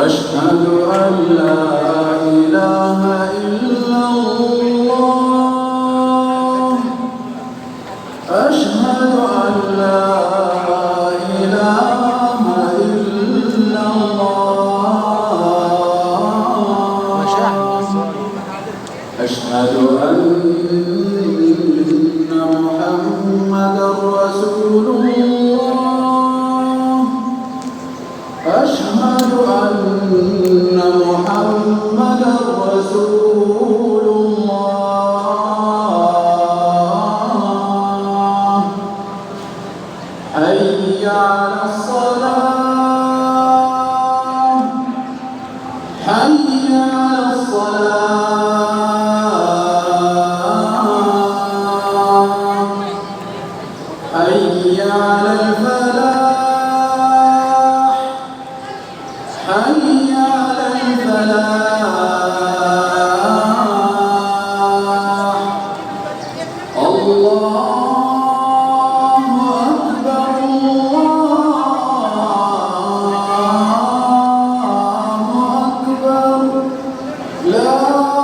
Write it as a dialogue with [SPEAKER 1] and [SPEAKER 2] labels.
[SPEAKER 1] أشهد أن لا إله إلا الله أشهد أن لا إله إلا الله أشهد أن محمدًا رسول الله أشهد أن محمدًا رسول الله حي على الصلاة حي على الصلاة حي على الفلاح حي على الفلاح الله أكبر الله أكبر لا